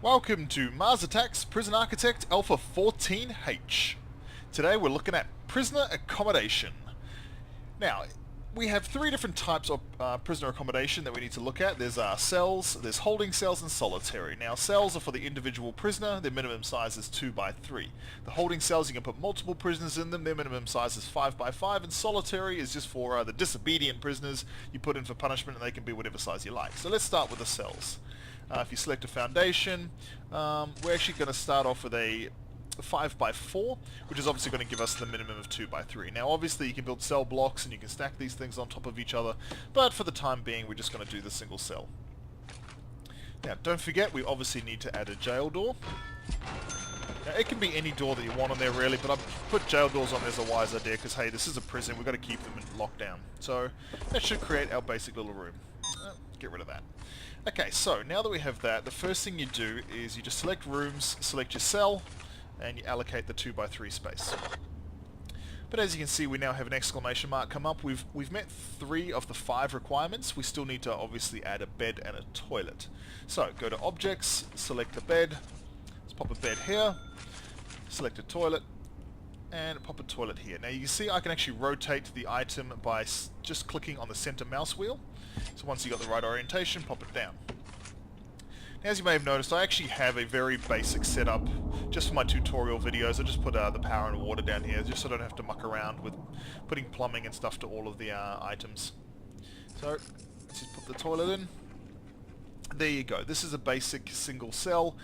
Welcome to Mars Attacks Prison Architect Alpha 14H. Today we're looking at prisoner accommodation. Now, we have three different types of prisoner accommodation that we need to look at. There's cells, there's holding cells, and solitary. Now, cells are for the individual prisoner. Their minimum size is 2 by 3. The holding cells, you can put multiple prisoners in them. Their minimum size is 5 by 5. And solitary is just for the disobedient prisoners you put in for punishment, and they can be whatever size you like. So let's start with the cells. If you select a foundation, we're actually going to start off with a 5 by 4, which is obviously going to give us the minimum of 2 by 3. Now obviously you can build cell blocks and you can stack these things on top of each other, but for the time being we're just going to do the single cell. Now don't forget, we obviously need to add a jail door. Now it can be any door that you want on there really, but I've put jail doors on there as a wise idea because hey, this is a prison, we've got to keep them in lockdown. So that should create our basic little room. Get rid of that. Okay, so now that we have that, the first thing you do is you just select rooms, select your cell, and you allocate the 2 by 3 space. But as you can see, we now have an exclamation mark come up. We've met 3 of the 5 requirements. We still need to obviously add a bed and a toilet. So go to Objects, select a bed, let's pop a bed here, select a toilet, and pop a toilet here. Now you can see I can actually rotate the item by just clicking on the center mouse wheel. So once you got the right orientation, pop it down. Now, as you may have noticed, I actually have a very basic setup just for my tutorial videos. I just put the power and water down here just so I don't have to muck around with putting plumbing and stuff to all of the items. So let's just put the toilet in. There you go. This is a basic single cell.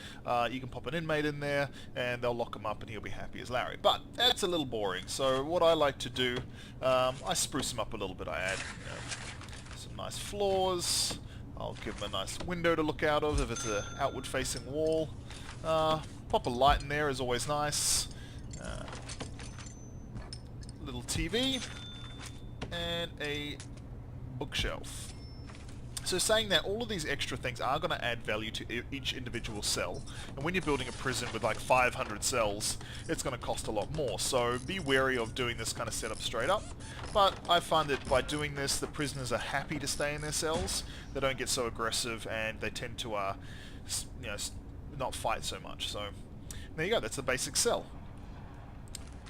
You can pop an inmate in there and they'll lock him up and he'll be happy as Larry. But that's a little boring. So what I like to do, I spruce him up a little bit. I add some nice floors. I'll give him a nice window to look out of if it's an outward facing wall. Pop a light in there is always nice. Little TV and a bookshelf. So saying that, all of these extra things are going to add value to each individual cell, and when you're building a prison with like 500 cells, it's going to cost a lot more, so be wary of doing this kind of setup straight up. But I find that by doing this, the prisoners are happy to stay in their cells, they don't get so aggressive, and they tend to not fight so much. So there you go, that's the basic cell.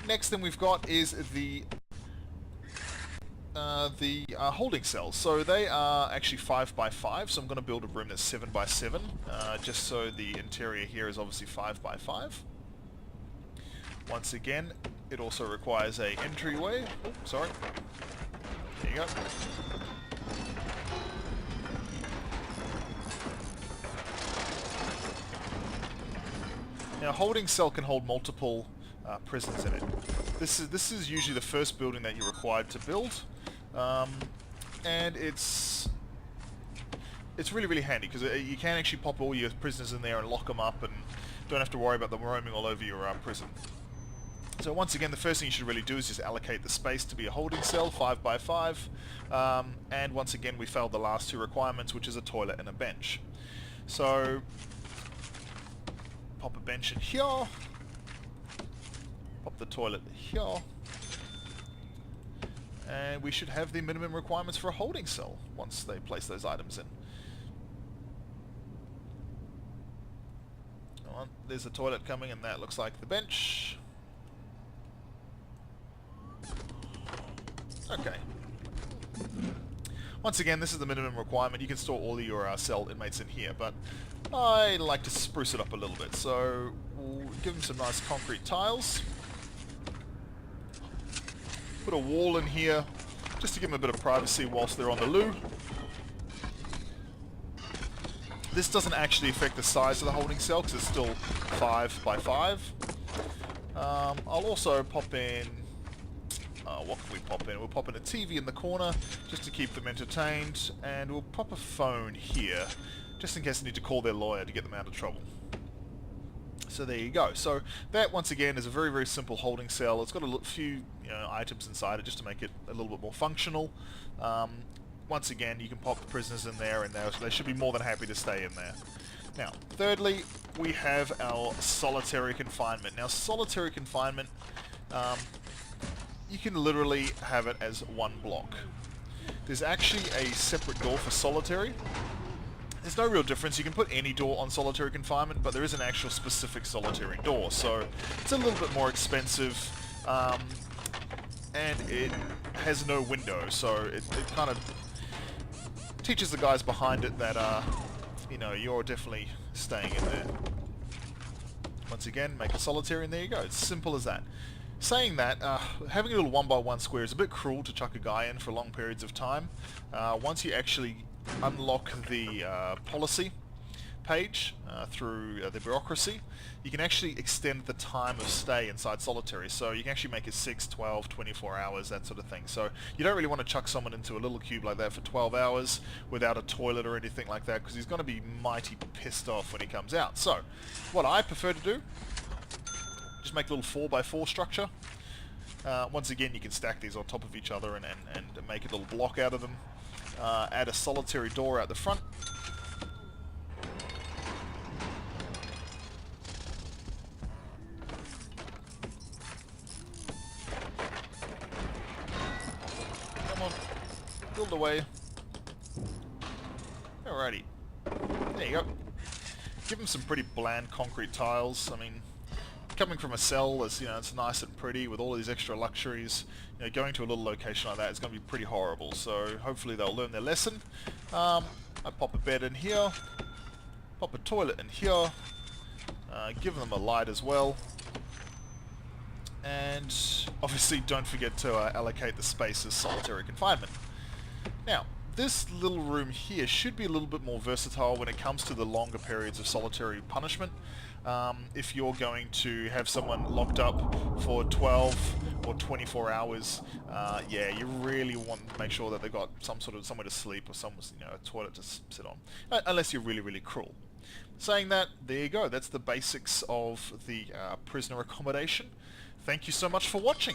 Next thing we've got is the holding cells. So they are actually 5 by 5, so I'm going to build a room that's 7 by 7, just so the interior here is obviously 5 by 5. Once again, it also requires a entryway. Oh, sorry. There you go. Now, a holding cell can hold multiple prisons in it. This is usually the first building that you're required to build. And it's really handy because you can actually pop all your prisoners in there and lock them up and don't have to worry about them roaming all over your prison. So once again, the first thing you should really do is just allocate the space to be a holding cell, 5 by 5. And once again, we failed the last 2 requirements, which is a toilet and a bench. So pop a bench in here, pop the toilet here, and we should have the minimum requirements for a holding cell once they place those items in. There's a toilet coming and that looks like the bench. Okay. Once again, this is the minimum requirement. You can store all of your cell inmates in here, but I like to spruce it up a little bit. So we'll give them some nice concrete tiles. Put a wall in here just to give them a bit of privacy whilst they're on the loo. This doesn't actually affect the size of the holding cell because it's still 5 by 5. I'll also pop in, what can we pop in? We'll pop in a TV in the corner just to keep them entertained, and we'll pop a phone here just in case they need to call their lawyer to get them out of trouble. So there you go. So that once again is a very simple holding cell. It's got a few items inside it just to make it a little bit more functional. Once again, you can pop the prisoners in there and they should be more than happy to stay in there. Now, thirdly, we have our solitary confinement. Now, solitary confinement, you can literally have it as one block. There's actually a separate door for solitary. there's no real difference. You can put any door on solitary confinement, but there is an actual specific solitary door, so it's a little bit more expensive, and it has no window, so it kind of teaches the guys behind it that, you know, you're definitely staying in there. Once again, make a solitary, and there you go. It's simple as that. Saying that, having a little 1x1 square is a bit cruel to chuck a guy in for long periods of time. Once you actually unlock the policy page through the bureaucracy, you can actually extend the time of stay inside solitary. So you can actually make it 6, 12, 24 hours, that sort of thing. So you don't really want to chuck someone into a little cube like that for 12 hours without a toilet or anything like that, because he's going to be mighty pissed off when he comes out. So what I prefer to do, just make a little 4x4 structure. Once again, you can stack these on top of each other and make a little block out of them. Add a solitary door out the front. Come on, build away. Alrighty, there you go. Give them some pretty bland concrete tiles. I mean, coming from a cell, as you know, it's nice and pretty with all these extra luxuries. You know, going to a little location like that is going to be pretty horrible. So hopefully they'll learn their lesson. I pop a bed in here, pop a toilet in here, give them a light as well, and obviously don't forget to allocate the space as solitary confinement. Now, this little room here should be a little bit more versatile when it comes to the longer periods of solitary punishment. If you're going to have someone locked up for 12 or 24 hours, yeah, you really want to make sure that they've got some sort of somewhere to sleep or some, you know, a toilet to sit on, unless you're really, really cruel. Saying that, there you go. That's the basics of the prisoner accommodation. Thank you so much for watching.